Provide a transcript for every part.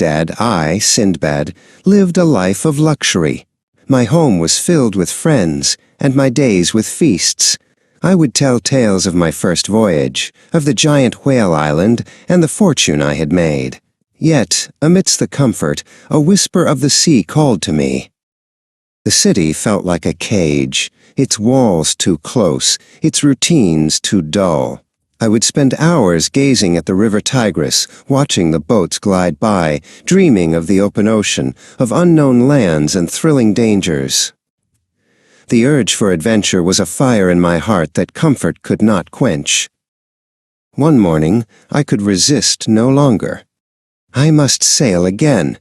Baghdad, I, Sindbad, lived a life of luxury. My home was filled with friends, and my days with feasts. I would tell tales of my first voyage, of the giant whale island, and the fortune I had made. Yet, amidst the comfort, a whisper of the sea called to me. The city felt like a cage, its walls too close, its routines too dull. I would spend hours gazing at the river Tigris, watching the boats glide by, dreaming of the open ocean, of unknown lands and thrilling dangers. The urge for adventure was a fire in my heart that comfort could not quench. One morning, I could resist no longer. I must sail again,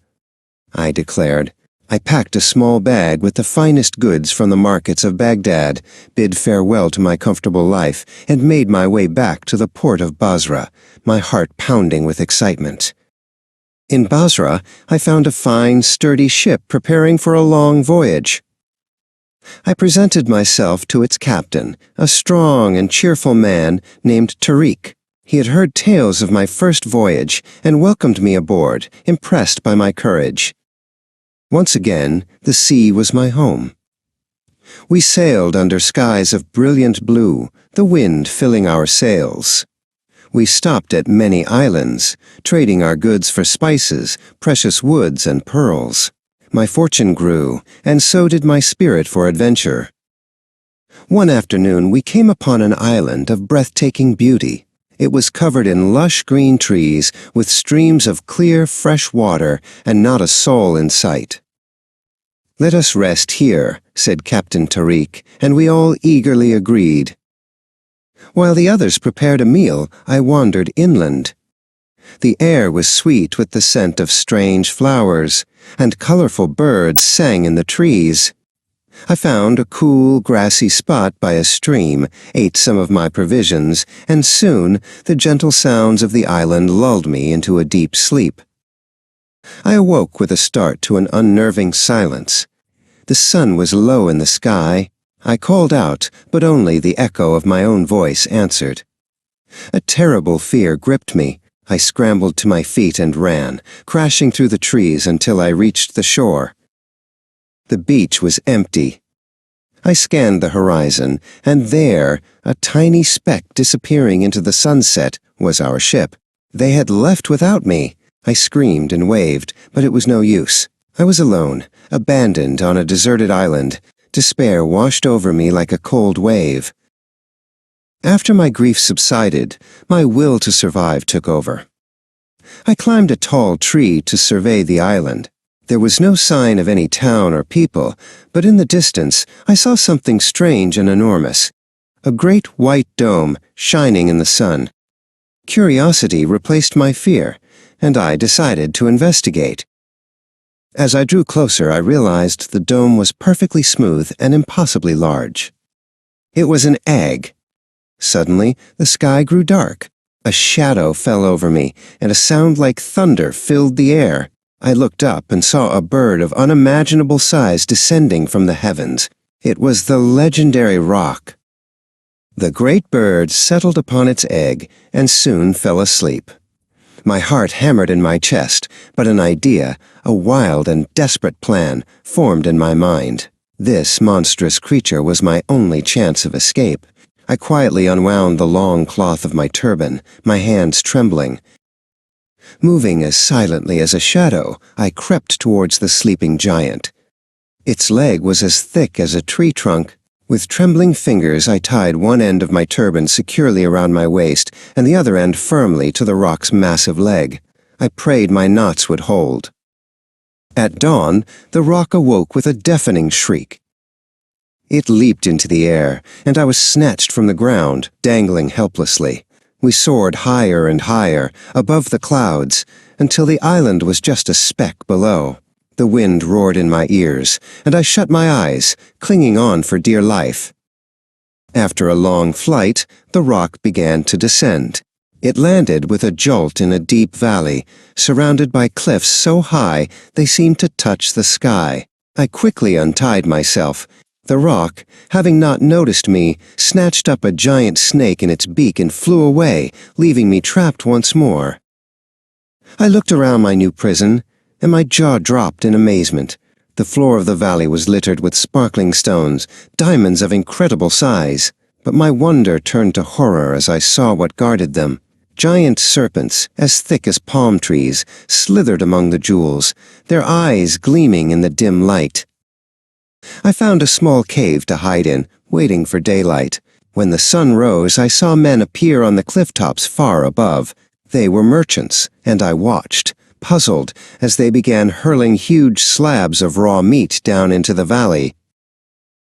I declared. I packed a small bag with the finest goods from the markets of Baghdad, bid farewell to my comfortable life, and made my way back to the port of Basra, my heart pounding with excitement. In Basra, I found a fine, sturdy ship preparing for a long voyage. I presented myself to its captain, a strong and cheerful man named Tariq. He had heard tales of my first voyage and welcomed me aboard, impressed by my courage. Once again, the sea was my home. We sailed under skies of brilliant blue, the wind filling our sails. We stopped at many islands, trading our goods for spices, precious woods, and pearls. My fortune grew, and so did my spirit for adventure. One afternoon we came upon an island of breathtaking beauty. It was covered in lush green trees, with streams of clear, fresh water, and not a soul in sight. "Let us rest here," said Captain Tariq, and we all eagerly agreed. While the others prepared a meal, I wandered inland. The air was sweet with the scent of strange flowers, and colorful birds sang in the trees. I found a cool, grassy spot by a stream, ate some of my provisions, and soon the gentle sounds of the island lulled me into a deep sleep. I awoke with a start to an unnerving silence. The sun was low in the sky. I called out, but only the echo of my own voice answered. A terrible fear gripped me. I scrambled to my feet and ran, crashing through the trees until I reached the shore. The beach was empty. I scanned the horizon, and there, a tiny speck disappearing into the sunset, was our ship. They had left without me. I screamed and waved, but it was no use. I was alone, abandoned on a deserted island. Despair washed over me like a cold wave. After my grief subsided, my will to survive took over. I climbed a tall tree to survey the island. There was no sign of any town or people, but in the distance I saw something strange and enormous. A great white dome shining in the sun. Curiosity replaced my fear, and I decided to investigate. As I drew closer, I realized the dome was perfectly smooth and impossibly large. It was an egg. Suddenly, the sky grew dark. A shadow fell over me, and a sound like thunder filled the air. I looked up and saw a bird of unimaginable size descending from the heavens. It was the legendary roc. The great bird settled upon its egg and soon fell asleep. My heart hammered in my chest, but an idea, a wild and desperate plan, formed in my mind. This monstrous creature was my only chance of escape. I quietly unwound the long cloth of my turban, my hands trembling. Moving as silently as a shadow, I crept towards the sleeping giant. Its leg was as thick as a tree trunk. With trembling fingers, I tied one end of my turban securely around my waist and the other end firmly to the roc's massive leg. I prayed my knots would hold. At dawn, the roc awoke with a deafening shriek. It leaped into the air, and I was snatched from the ground, dangling helplessly. We soared higher and higher, above the clouds, until the island was just a speck below. The wind roared in my ears, and I shut my eyes, clinging on for dear life. After a long flight, the roc began to descend. It landed with a jolt in a deep valley, surrounded by cliffs so high they seemed to touch the sky. I quickly untied myself. The roc, having not noticed me, snatched up a giant snake in its beak and flew away, leaving me trapped once more. I looked around my new prison. and my jaw dropped in amazement. The floor of the valley was littered with sparkling stones, diamonds of incredible size. But my wonder turned to horror as I saw what guarded them. Giant serpents, as thick as palm trees, slithered among the jewels, their eyes gleaming in the dim light. I found a small cave to hide in, waiting for daylight. When the sun rose, I saw men appear on the cliff tops far above. They were merchants, and I watched, puzzled, as they began hurling huge slabs of raw meat down into the valley.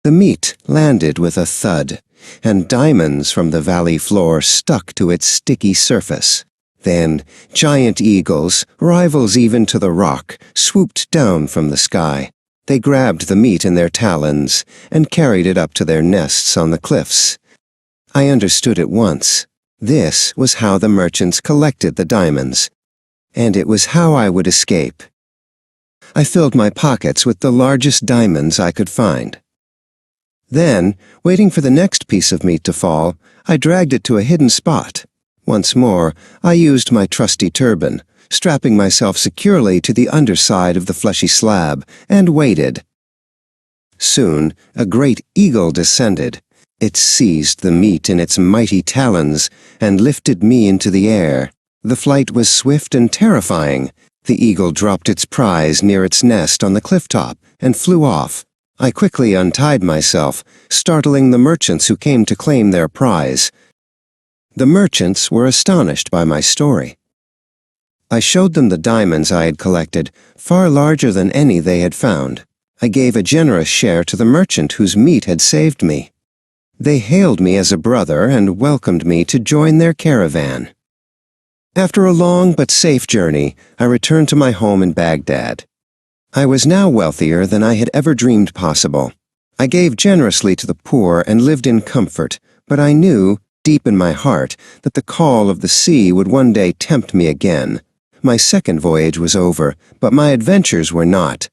The meat landed with a thud, and diamonds from the valley floor stuck to its sticky surface. Then, giant eagles, rivals even to the rock, swooped down from the sky. They grabbed the meat in their talons and carried it up to their nests on the cliffs. I understood at once. This was how the merchants collected the diamonds, and it was how I would escape. I filled my pockets with the largest diamonds I could find. Then, waiting for the next piece of meat to fall, I dragged it to a hidden spot. Once more, I used my trusty turban, strapping myself securely to the underside of the fleshy slab, and waited. Soon, a great eagle descended. It seized the meat in its mighty talons and lifted me into the air. The flight was swift and terrifying. The eagle dropped its prize near its nest on the cliff top and flew off. I quickly untied myself, startling the merchants who came to claim their prize. The merchants were astonished by my story. I showed them the diamonds I had collected, far larger than any they had found. I gave a generous share to the merchant whose meat had saved me. They hailed me as a brother and welcomed me to join their caravan. After a long but safe journey, I returned to my home in Baghdad. I was now wealthier than I had ever dreamed possible. I gave generously to the poor and lived in comfort, but I knew, deep in my heart, that the call of the sea would one day tempt me again. My second voyage was over, but my adventures were not.